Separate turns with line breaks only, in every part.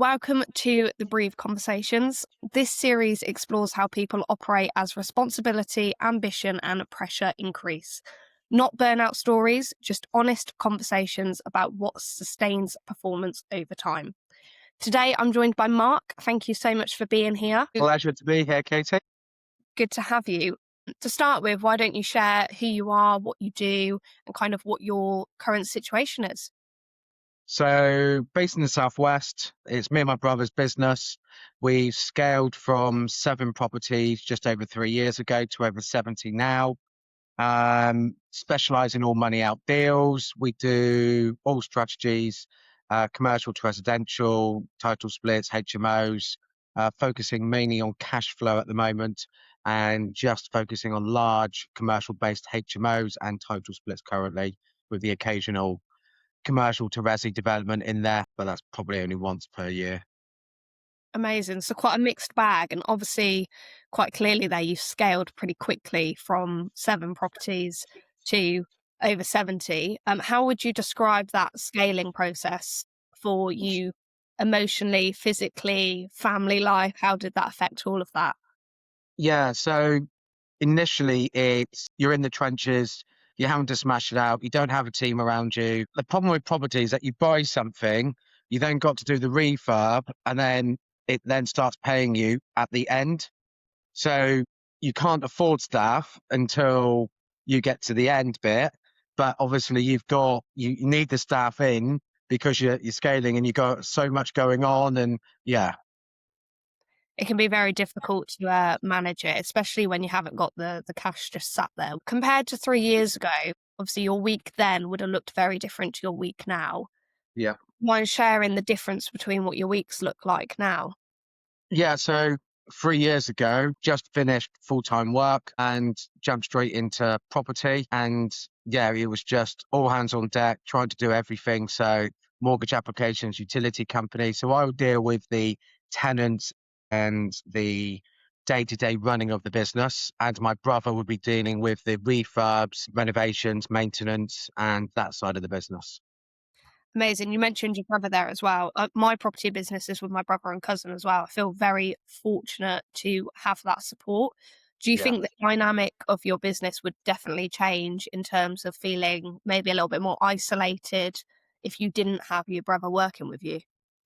Welcome to the Breathe Conversations. This series explores how people operate as responsibility, ambition, and pressure increase. Not burnout stories, just honest conversations about what sustains performance over time. Today, I'm joined by Mark. Thank you so much for being here.
Pleasure to be here, Katie.
Good to have you. To start with, why don't you share who you are, what you do, and kind of what your current situation is?
So, based in the Southwest, it's me and my brother's business. We've scaled from 7 properties just over 3 years ago to over 70 now. Specialize in all money out deals. We do all strategies, commercial to residential, title splits, HMOs, focusing mainly on cash flow at the moment and just focusing on large commercial based HMOs and title splits currently, with the occasional commercial to resi development in there, but that's probably only once per year.
Amazing. So quite a mixed bag. And obviously, quite clearly there, you scaled pretty quickly from 7 properties to over 70. How would you describe that scaling process for you emotionally, physically, family life? How did that affect all of that?
Yeah, so initially it's you're in the trenches, you're having to smash it out, you don't have a team around you. The problem with property is that you buy something, you then got to do the refurb, and then it then starts paying you at the end. So you can't afford staff until you get to the end bit. But obviously you need the staff in because you're scaling and you've got so much going on. And yeah.
It can be very difficult to manage it, especially when you haven't got the cash just sat there. Compared to 3 years ago, obviously your week then would have looked very different to your week now.
Yeah.
Mind sharing the difference between what your weeks look like now?
Yeah, so 3 years ago, just finished full-time work and jumped straight into property. And yeah, it was just all hands on deck, trying to do everything. So mortgage applications, utility company. So I would deal with the tenants and the day-to-day running of the business. And my brother would be dealing with the refurbs, renovations, maintenance, and that side of the business.
Amazing. You mentioned your brother there as well. My property business is with my brother and cousin as well. I feel very fortunate to have that support. Do you
Yeah.
think the dynamic of your business would definitely change in terms of feeling maybe a little bit more isolated if you didn't have your brother working with you?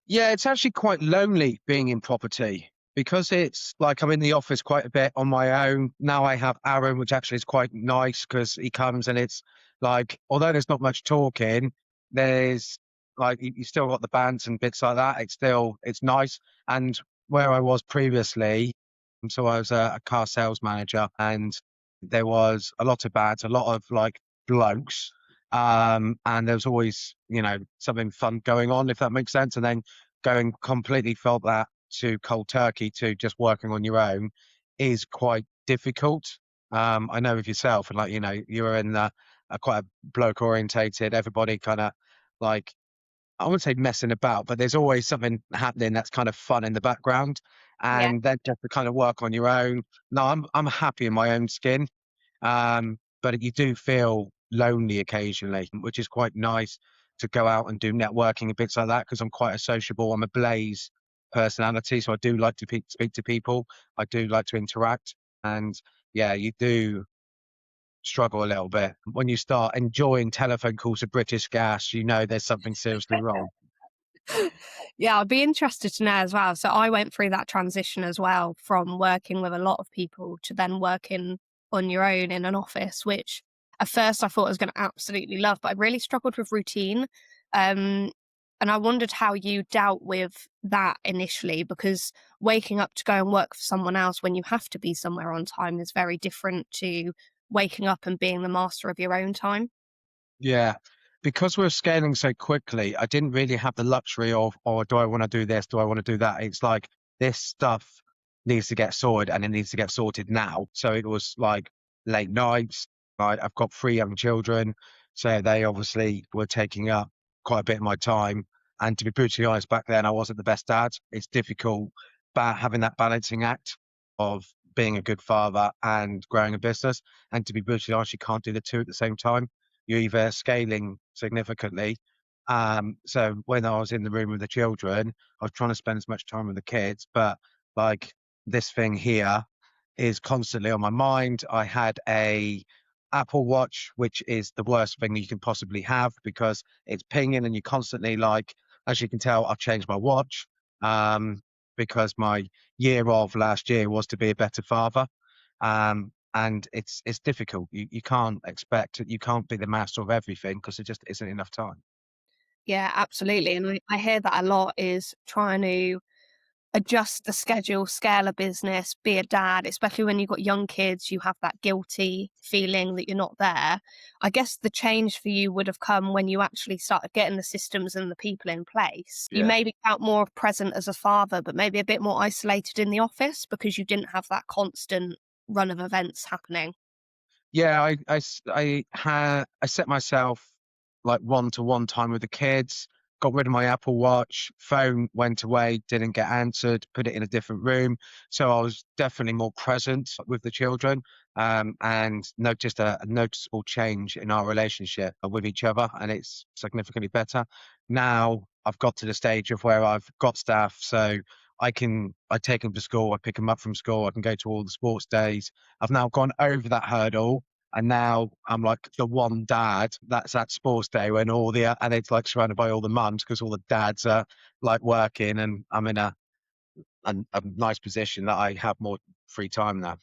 Yeah, it's actually quite lonely being in property because it's like I'm in the office quite a bit on my own. Now I have Aaron, which actually is quite nice because he comes and it's like, although there's not much talking, there's like you still got the bands and bits like that. It's nice. And where I was previously, so I was a car sales manager, and there was a lot of bands, a lot of like blokes, and there was always, something fun going on, if that makes sense. And then going completely felt that to cold turkey to just working on your own is quite difficult. I know with yourself, and like, you were in quite a bloke orientated, everybody kind of like, I wouldn't say messing about, but there's always something happening that's kind of fun in the background.
Yeah.
And then just to kind of work on your own. No, I'm happy in my own skin. But you do feel lonely occasionally, which is quite nice to go out and do networking and bits like that because I'm quite a sociable. I'm a blaze personality, so I do like to speak to people. I do like to interact, and yeah, you do struggle a little bit when you start enjoying telephone calls to British Gas. You know there's something seriously wrong.
Yeah, I'd be interested to know as well. So I went through that transition as well from working with a lot of people to then working on your own in an office, which at first I thought I was going to absolutely love, but I really struggled with routine. Um, and I wondered how you dealt with that initially, because waking up to go and work for someone else when you have to be somewhere on time is very different to waking up and being the master of your own time.
Yeah. Because we're scaling so quickly, I didn't really have the luxury of, oh, do I want to do this? Do I want to do that? It's like this stuff needs to get sorted and it needs to get sorted now. So it was like late nights. I've got 3 young children. So they obviously were taking up quite a bit of my time. And to be brutally honest, back then I wasn't the best dad. It's difficult having that balancing act of being a good father and growing a business. And to be brutally honest, you can't do the two at the same time. You're either scaling significantly So when I was in the room with the children, I was trying to spend as much time with the kids, but like this thing here is constantly on my mind. I had a Apple Watch, which is the worst thing you can possibly have because it's pinging and you constantly like, as you can tell, I've changed my watch because my year of last year was to be a better father. And it's difficult. You can't expect, you can't be the master of everything because there just isn't enough time.
Yeah, absolutely. And I hear that a lot is trying to adjust the schedule, scale a business, be a dad, especially when you've got young kids, you have that guilty feeling that you're not there. I guess the change for you would have come when you actually started getting the systems and the people in place. You
Yeah.
maybe felt more present as a father, but maybe a bit more isolated in the office because you didn't have that constant run of events happening.
Yeah, I set myself like one-to-one time with the kids, got rid of my Apple Watch, phone went away, didn't get answered, put it in a different room. So I was definitely more present with the children, and noticed a noticeable change in our relationship with each other, and it's significantly better. Now I've got to the stage of where I've got staff, so I take them to school, I pick them up from school, I can go to all the sports days. I've now gone over that hurdle, and now I'm like the one dad that's at sports day when and it's like surrounded by all the mums because all the dads are like working, and I'm in a nice position that I have more free time now.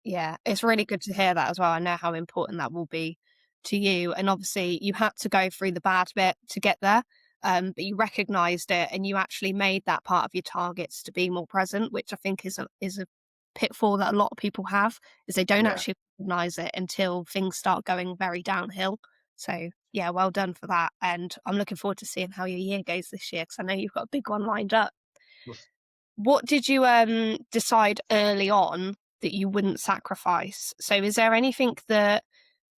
Yeah, it's really good to hear that as well. I know how important that will be to you. And obviously, you had to go through the bad bit to get there, but you recognized it and you actually made that part of your targets to be more present, which I think is a pitfall that a lot of people have, is they don't
Yeah.
actually recognize it until things start going very downhill. So yeah, well done for that. And I'm looking forward to seeing how your year goes this year because I know you've got a big one lined up. What did you, decide early on that you wouldn't sacrifice? So is there anything that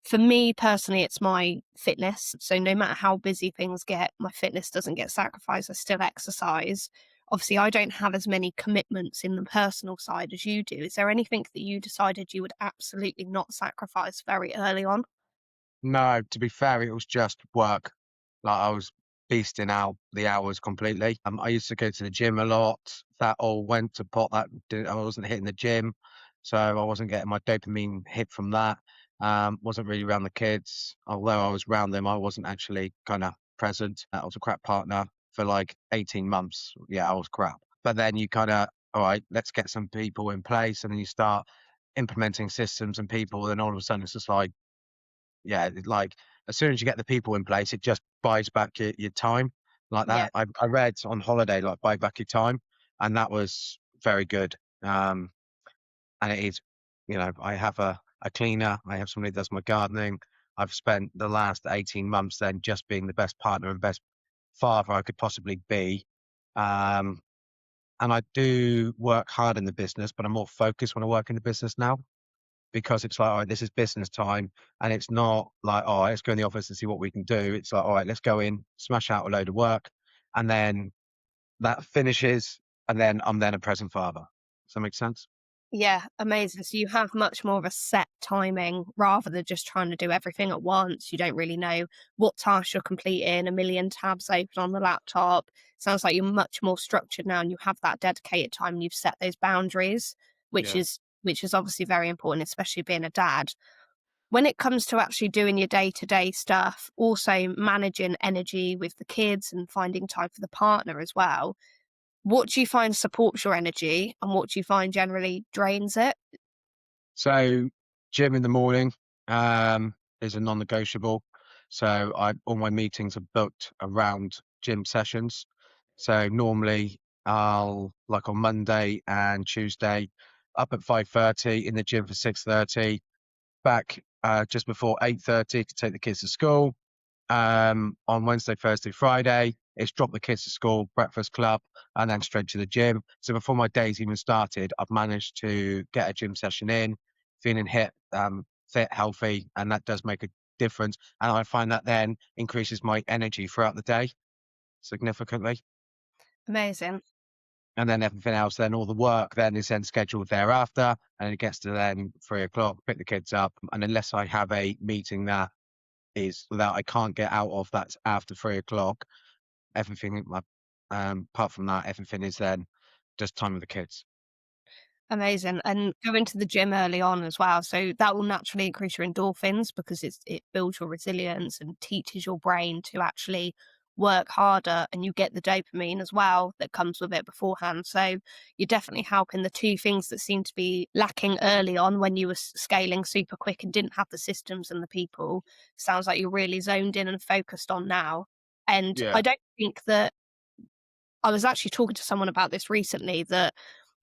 for me personally, it's my fitness. So no matter how busy things get, my fitness doesn't get sacrificed. I still exercise. Obviously, I don't have as many commitments in the personal side as you do. Is there anything that you decided you would absolutely not sacrifice very early on?
No, to be fair, it was just work. Like I was beasting out the hours completely. I used to go to the gym a lot. That all went to pot. I wasn't hitting the gym, so I wasn't getting my dopamine hit from that. Wasn't really around the kids. Although I was around them, I wasn't actually kind of present. I was a crap partner for like 18 months. Yeah, I was crap. But then you kind of, all right, let's get some people in place, and then you start implementing systems and people, and all of a sudden it's just like, yeah, like as soon as you get the people in place, it just buys back your time like
Yeah.
that. I read on holiday, like buy back your time, and that was very good. And it is, I have a cleaner, I have somebody that does my gardening. I've spent the last 18 months then just being the best partner and best father I could possibly be. Um, and I do work hard in the business, but I'm more focused when I work in the business now because it's like, all right, this is business time. And it's not like, oh, let's go in the office and see what we can do. It's like, all right, let's go in, smash out a load of work. And then that finishes. And then I'm then a present father. Does that make sense?
Yeah, amazing. So you have much more of a set timing rather than just trying to do everything at once. You don't really know what tasks you're completing, a million tabs open on the laptop. Sounds like you're much more structured now and you have that dedicated time and you've set those boundaries, which
Yeah.
is obviously very important, especially being a dad. When it comes to actually doing your day-to-day stuff, also managing energy with the kids and finding time for the partner as well, what do you find supports your energy and what do you find generally drains it?
So gym in the morning is a non-negotiable. So all my meetings are booked around gym sessions. So normally I'll like on Monday and Tuesday up at 5:30 in the gym for 6:30, back just before 8:30 to take the kids to school. On Wednesday, Thursday, Friday, it's drop the kids to school, breakfast club, and then straight to the gym. So before my day's even started, I've managed to get a gym session in, feeling fit, healthy, and that does make a difference. And I find that then increases my energy throughout the day significantly.
Amazing.
And then everything else, then all the work then is then scheduled thereafter. And it gets to then 3 o'clock, pick the kids up. And unless I have a meeting that is that I can't get out of, that's after 3 o'clock. Everything, apart from that, everything is then just time with the kids.
Amazing. And going to the gym early on as well. So that will naturally increase your endorphins because it builds your resilience and teaches your brain to actually work harder, and you get the dopamine as well that comes with it beforehand. So you're definitely helping the two things that seem to be lacking early on when you were scaling super quick and didn't have the systems and the people. Sounds like you're really zoned in and focused on now. And
Yeah.
I don't think that I was actually talking to someone about this recently, that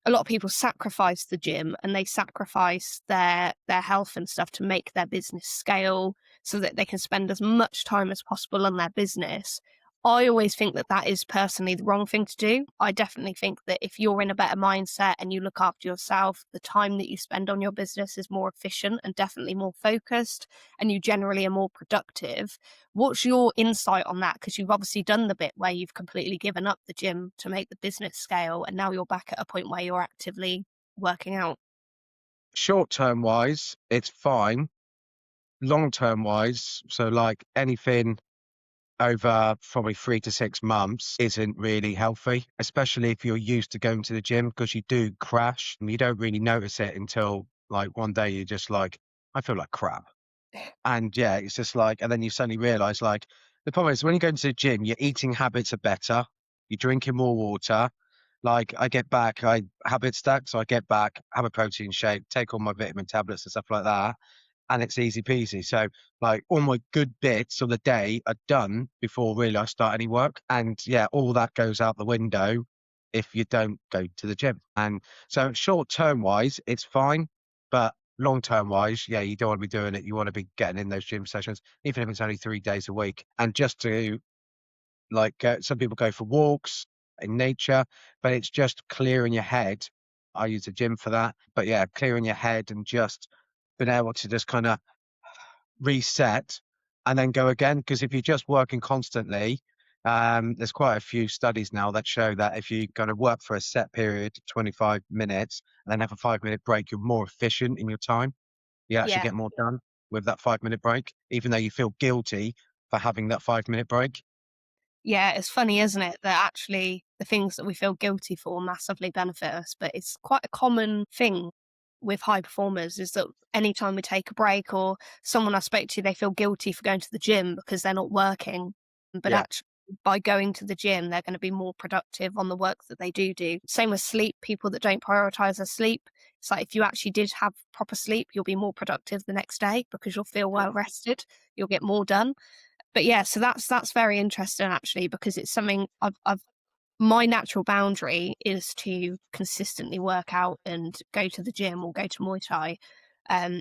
a lot of people sacrifice the gym and they sacrifice their health and stuff to make their business scale so that they can spend as much time as possible on their business. I always think that that is personally the wrong thing to do. I definitely think that if you're in a better mindset and you look after yourself, the time that you spend on your business is more efficient and definitely more focused, and you generally are more productive. What's your insight on that? Because you've obviously done the bit where you've completely given up the gym to make the business scale, and now you're back at a point where you're actively working out.
Short term wise, it's fine. Long term wise, so like anything over probably 3 to 6 months isn't really healthy, especially if you're used to going to the gym, because you do crash and you don't really notice it until like one day you're just like, I feel like crap. And yeah, it's just like, and then you suddenly realize like the problem is when you go into the gym, your eating habits are better, you're drinking more water. Like I get back, I habit stack, so I get back, have a protein shake, take all my vitamin tablets and stuff like that, and it's easy peasy. So like all my good bits of the day are done before really I start any work. And yeah, all that goes out the window if you don't go to the gym. And so short term wise, it's fine. But long term wise, yeah, you don't want to be doing it. You want to be getting in those gym sessions, even if it's only 3 days a week. And just to like some people go for walks in nature, but it's just clearing your head. I use the gym for that. But yeah, clearing your head and just being able to just kind of reset and then go again. Because if you're just working constantly, there's quite a few studies now that show that if you kind of work for a set period, 25 minutes, and then have a 5 minute break, you're more efficient in your time. You actually
Yeah.
get more done with that 5 minute break, even though you feel guilty for having that 5 minute break.
Yeah, it's funny, isn't it, that actually the things that we feel guilty for massively benefit us, but it's quite a common thing with high performers is that anytime we take a break or someone I spoke to, they feel guilty for going to the gym because they're not working. But
Yeah.
actually, by going to the gym, they're going to be more productive on the work that they do. Same with sleep. People that don't prioritize their sleep, it's like if you actually did have proper sleep, you'll be more productive the next day because you'll feel well rested. You'll get more done. But yeah, so that's very interesting actually, because it's something I've my natural boundary is to consistently work out and go to the gym or go to Muay Thai.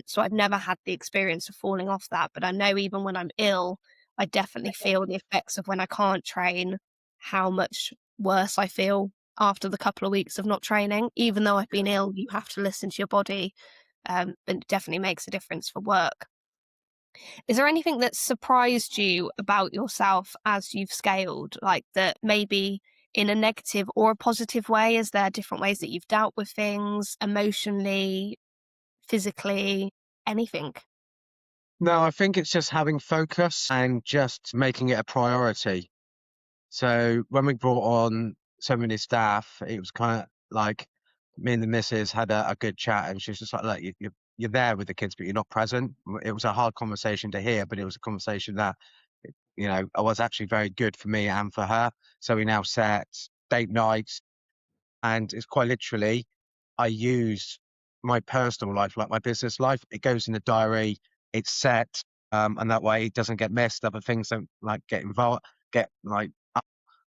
So I've never had the experience of falling off that, but I know even when I'm ill, I definitely feel the effects of when I can't train, how much worse I feel after the couple of weeks of not training. Even though I've been ill, you have to listen to your body, and it definitely makes a difference for work. Is there anything that surprised you about yourself as you've scaled? Like that maybe in a negative or a positive way? Is there different ways that you've dealt with things emotionally, physically, anything?
No, I think it's just having focus and just making it a priority. So when we brought on so many staff, it was kind of like me and the missus had a good chat, and she was just like, "Look, you're there with the kids, but you're not present." It was a hard conversation to hear, but it was a conversation that was actually very good for me and for her. So we now set date nights, and it's quite literally, I use my personal life like my business life. It goes in the diary, it's set, and that way it doesn't get missed. Other things don't like get involved, get like,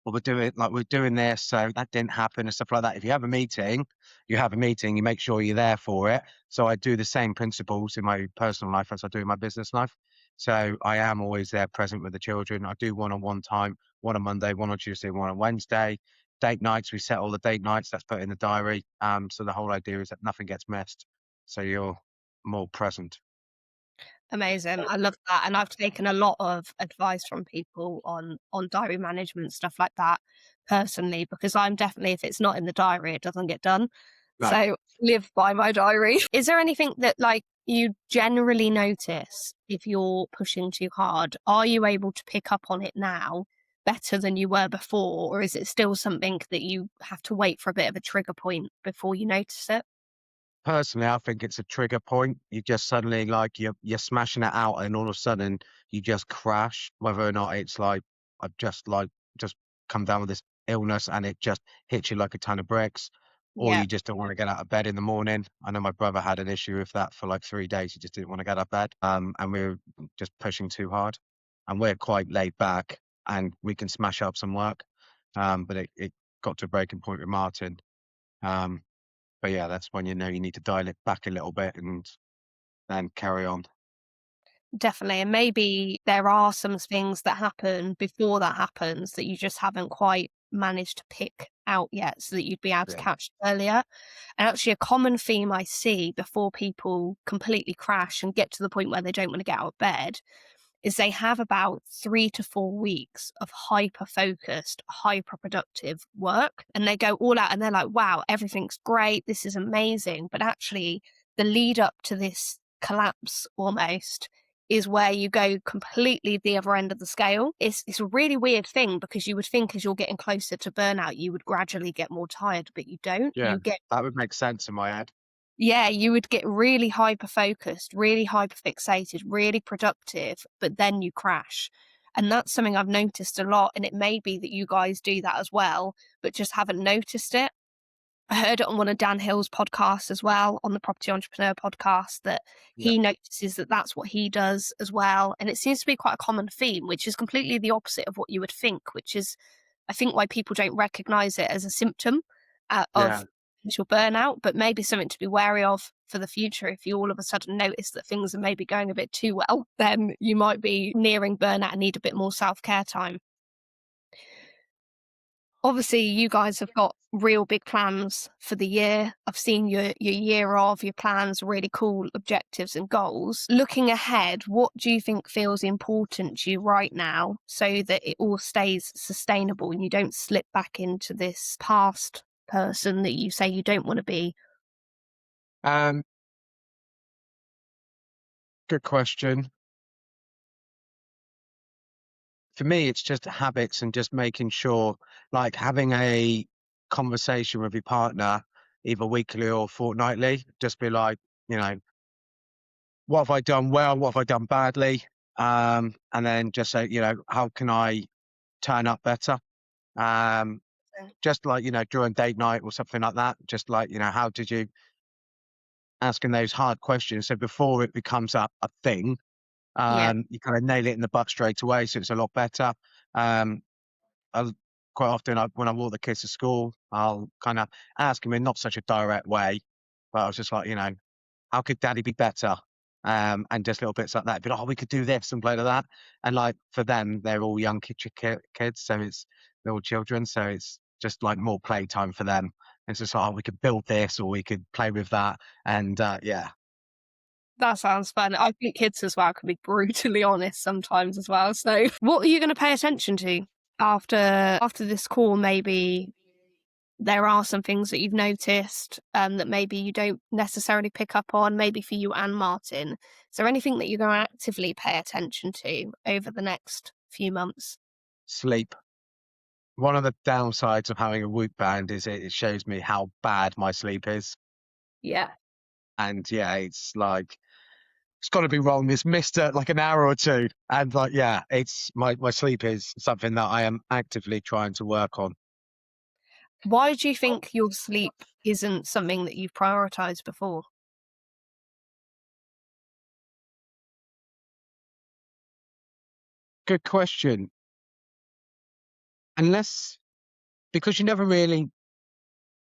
well, we're doing this, so that didn't happen and stuff like that. If you have a meeting, you have a meeting, you make sure you're there for it. So I do the same principles in my personal life as I do in my business life. So I am always there present with the children. I do one-on-one time, one on Monday, one on Tuesday, one on Wednesday. Date nights, we set all the date nights, that's put in the diary. So the whole idea is that nothing gets missed. So you're more present.
Amazing. I love that. And I've taken a lot of advice from people on diary management, stuff like that, personally, because I'm definitely, if it's not in the diary, it doesn't get done.
No.
So live by my diary. Is there anything that like you generally notice if you're pushing too hard? Are you able to pick up on it now better than you were before, or is it still something that you have to wait for a bit of a trigger point before you notice it?
Personally, I think it's a trigger point. You just suddenly like you're smashing it out, and all of a sudden you just crash. Whether or not it's like I've just come down with this illness, and it just hits you like a ton of bricks, or
Yeah,
you just don't want to get out of bed in the morning. I know my brother had an issue with that for like 3 days. He just didn't want to get out of bed, and we were just pushing too hard. And we're quite laid back, and we can smash up some work. But it got to a breaking point with Martin. Um, but yeah, that's when you know you need to dial it back a little bit and then carry on.
definitely. And maybe there are some things that happen before that happens that you just haven't quite managed to pick out yet so that you'd be able to
Yeah.
catch it earlier. And actually, a common theme I see before people completely crash and get to the point where they don't want to get out of bed is they have about 3 to 4 weeks of hyper focused, hyper productive work. And they go all out and they're like, wow, everything's great. This is amazing. But actually, the lead up to this collapse almost is where you go completely the other end of the scale. It's a really weird thing because you would think as you're getting closer to burnout, you would gradually get more tired, but you don't.
Yeah,
You get
that would make sense in my head.
yeah, you would get really hyper focused, really hyper fixated, really productive, but then you crash. And that's something I've noticed a lot. And it may be that you guys do that as well, but just haven't noticed it. I heard it on one of Dan Hill's podcasts as well, on the Property Entrepreneur podcast, that
Yeah.
he notices that that's what he does as well. And it seems to be quite a common theme, which is completely the opposite of what you would think, which is, I think, why people don't recognize it as a symptom
Yeah.
of potential burnout, but maybe something to be wary of for the future. If you all of a sudden notice that things are maybe going a bit too well, then you might be nearing burnout and need a bit more self care time. Obviously, you guys have got real big plans for the year. I've seen your year of your plans, really cool objectives and goals. Looking ahead, what do you think feels important to you right now so that it all stays sustainable and you don't slip back into this past person that you say you don't want to be?
Um, Good question. For me, it's just habits and just making sure, like having a conversation with your partner, either weekly or fortnightly. Just be like, you know, what have I done well? What have I done badly? And then just say, how can I turn up better? Um, just like, during date night or something like that. Just like, how did you asking those hard questions? So before it becomes a thing,
Yeah,
you kind of nail it in the butt straight away. So it's a lot better. Um, I'll quite often when I walk the kids to school, I'll kind of ask them in not such a direct way, but I was just like, how could daddy be better? And just little bits like that. But oh, we could do this and play like that. And like for them, they're all young kids, so they're all children, so it's just like more playtime for them. It's just like, oh, we could build this or we could play with that, and yeah,
that sounds fun. I think kids as well can be brutally honest sometimes as well. So, what are you going to pay attention to after this call? Maybe there are some things that you've noticed that maybe you don't necessarily pick up on, maybe for you and Martin. Is there anything that you're going to actively pay attention to over the next few months?
sleep. One of the downsides of having a Whoop band is it shows me how bad my sleep is.
Yeah.
And yeah, it's like it's got to be wrong. It's missed like an hour or two, and like yeah, it's my sleep is something that I am actively trying to work on.
Why do you think your sleep isn't something that you've prioritized before?
Good question. Unless because you never really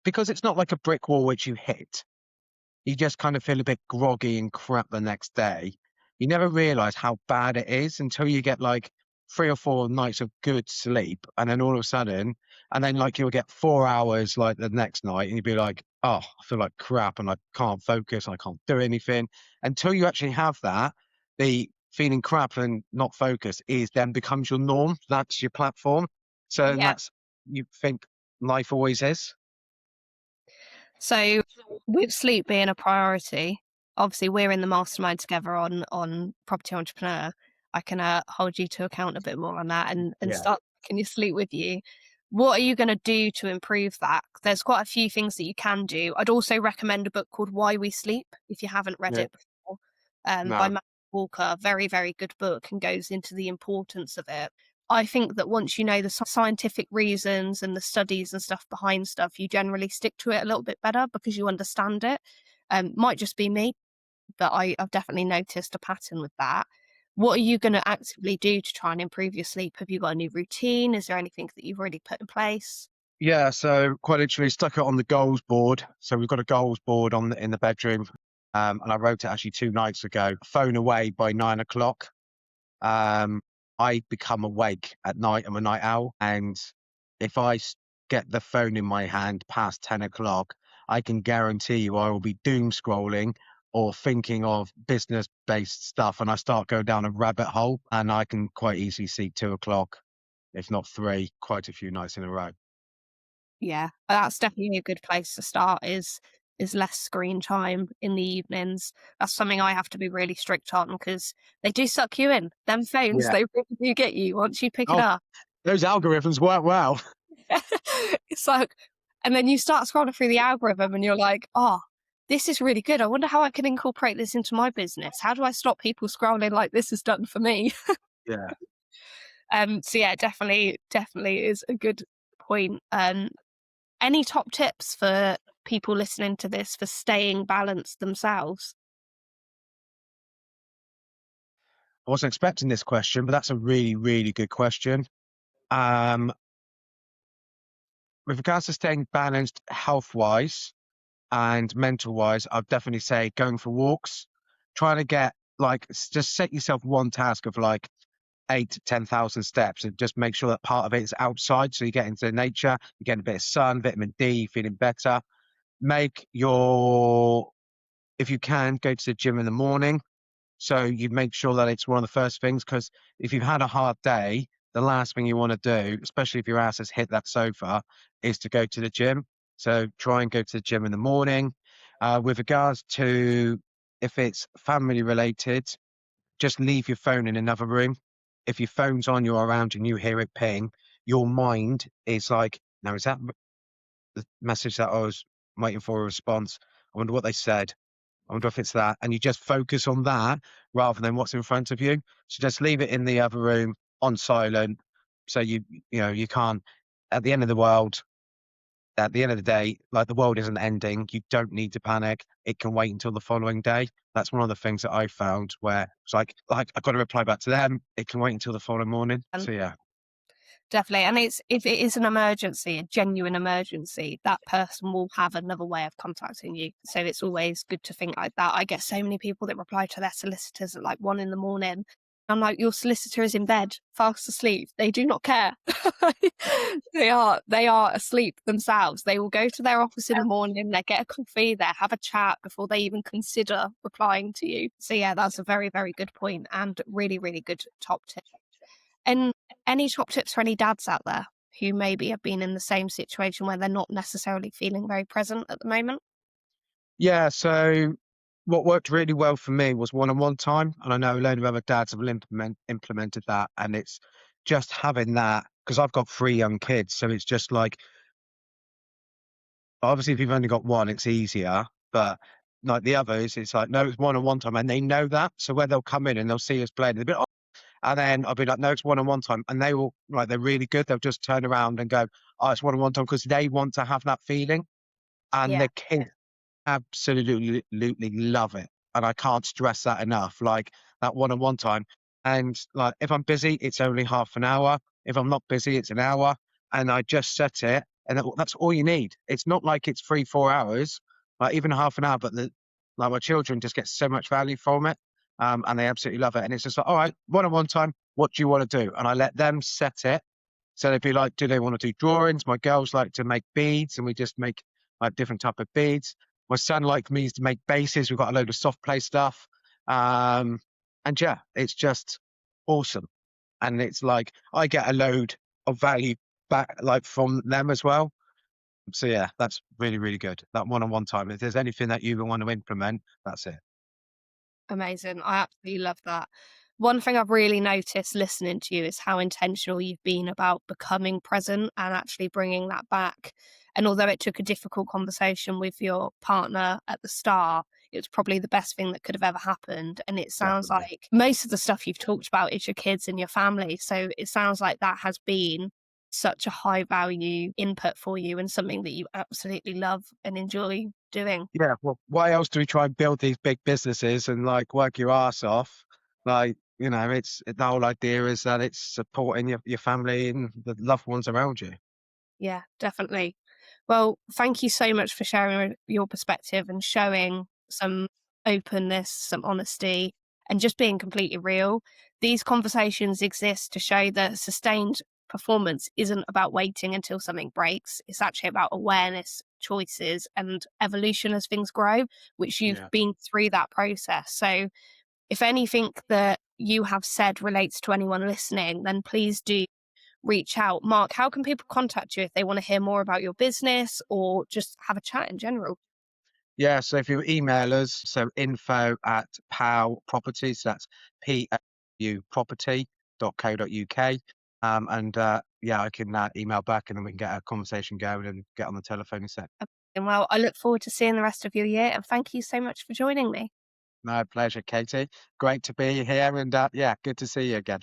because it's not like a brick wall which you hit. You just kind of feel a bit groggy and crap the next day. You never realize how bad it is until you get like 3 or 4 nights of good sleep, and then all of a sudden, and then like you'll get 4 hours like the next night, and you'll be like, oh, I feel like crap, and I can't focus, I can't do anything. Until you actually have that, the feeling crap and not focused is then becomes your norm. That's your platform. So and
Yeah.
that's you think life always is.
So, with sleep being a priority, obviously we're in the mastermind together on Property Entrepreneur. I can hold you to account a bit more on that and
Yeah.
start tracking your sleep with you. What are you going to do to improve that? There's quite a few things that you can do. I'd also recommend a book called Why We Sleep if you haven't read
Yeah.
it before, by
No.
Matt Walker. Very, very good book and goes into the importance of it. I think that once you know the scientific reasons and the studies and stuff behind stuff, you generally stick to it a little bit better because you understand it. Might just be me, but I've definitely noticed a pattern with that. What are you going to actively do to try and improve your sleep? Have you got a new routine? Is there anything that you've really put in place?
Yeah, so quite literally stuck it on the goals board. So we've got a goals board in the bedroom, and I wrote it actually 2 nights ago. Phone away by 9 o'clock. Um, I become awake at night. I'm a night owl, and if get the phone in my hand past 10 o'clock, I can guarantee you I will be doom scrolling or thinking of business-based stuff, and I start going down a rabbit hole, and I can quite easily see 2 o'clock, if not three, quite a few nights in a row.
Yeah, that's definitely a good place to start is less screen time in the evenings. That's something I have to be really strict on because they do suck you in. Them phones,
Yeah.
they really do get you once you pick it
Oh,
up.
those algorithms work well.
It's like, and then you start scrolling through the algorithm and you're like, "Oh, this is really good. I wonder how I can incorporate this into my business. How do I stop people scrolling like this is done for me?"
Yeah.
So yeah, definitely is a good point. Any top tips for people listening to this for staying balanced themselves?
I wasn't expecting this question, but that's a really, really good question. Um, with regards to staying balanced health-wise and mental-wise, I'd definitely say going for walks, trying to get just set yourself one task of like 8 to 10,000 steps, and just make sure that part of it is outside. So you get into nature, you get a bit of sun, vitamin D, feeling better. Make your, if you can, go to the gym in the morning. So you make sure that it's one of the first things, because if you've had a hard day, the last thing you want to do, especially if your ass has hit that sofa, is to go to the gym. So try and go to the gym in the morning. With regards to if it's family related, just leave your phone in another room. If your phone's on, you're around and you hear it ping, your mind is like, now is that the message that I was waiting for a response? I wonder what they said. I wonder if it's that. And you just focus on that rather than what's in front of you. So just leave it in the other room on silent. So you can't, at the end of the world, at the end of the day, like the world isn't ending. You don't need to panic. It can wait until the following day. That's one of the things that I found where it's like I've got to reply back to them. It can wait until the following morning.
And
So yeah.
definitely, and it's if it is an emergency, a genuine emergency, that person will have another way of contacting you. So it's always good to think like that. I get so many people that reply to their solicitors at like 1 a.m. I'm like, your solicitor is in bed, fast asleep. They do not care. They are asleep themselves. They will go to their office in the morning, they get a coffee, they have a chat before they even consider replying to you. So yeah, that's a very, very good point and really, really good top tip. And any top tips for any dads out there who maybe have been in the same situation where they're not necessarily feeling very present at the moment?
Yeah. So what worked really well for me was one-on-one time. And I know a load of other dads have implemented that. And it's just having that, because I've got 3 young kids. So it's just like, obviously, if you've only got one, it's easier. But like the others, it's like, no, it's one-on-one time. And they know that. So where they'll come in and they'll see us playing, they'll be like, "Oh," and then I'll be like, no, it's one-on-one time. And they will, like, they're really good. They'll just turn around and go, oh, it's one-on-one time, because they want to have that feeling. And
Yeah.
the kids absolutely love it. And I can't stress that enough. Like that one-on-one time. And like if I'm busy, it's only half an hour. If I'm not busy, it's an hour. And I just set it. And that's all you need. It's not like it's 3 4 hours, like even half an hour, but like my children just get so much value from it. And they absolutely love it. And it's just like, all right, one-on-one time, what do you want to do? And I let them set it. So they'd be like, do they want to do drawings? My girls like to make beads, and we just make like different type of beads. My son likes me to make bases. We've got a load of soft play stuff. Um, and yeah, it's just awesome. And it's like I get a load of value back like from them as well. So yeah, that's really, really good. That one-on-one time. If there's anything that you want to implement, that's it.
Amazing. I absolutely love that. One thing I've really noticed listening to you is how intentional you've been about becoming present and actually bringing that back. And although it took a difficult conversation with your partner at the start, it was probably the best thing that could have ever happened. And it sounds
Definitely.
like most of the stuff you've talked about is your kids and your family. So it sounds like that has been such a high value input for you and something that you absolutely love and enjoy doing.
Yeah, well, why else do we try and build these big businesses and, like, work your ass off? Like, the whole idea is that it's supporting your family and the loved ones around you.
Yeah, definitely. Well, thank you so much for sharing your perspective and showing some openness, some honesty, and just being completely real. These conversations exist to show that sustained performance isn't about waiting until something breaks. It's actually about awareness, choices, and evolution as things grow, which you've
Yeah.
been through that process. So, if anything that you have said relates to anyone listening, then please do reach out. Mark, how can people contact you if they want to hear more about your business or just have a chat in general?
Yeah, so if you email us, so info@Pow Properties, that's POU property.co.uk. Yeah, I can email back and then we can get a conversation going and get on the telephone and set.
And well, I look forward to seeing the rest of your year and thank you so much for joining me.
My pleasure, Katie. Great to be here and yeah, good to see you again.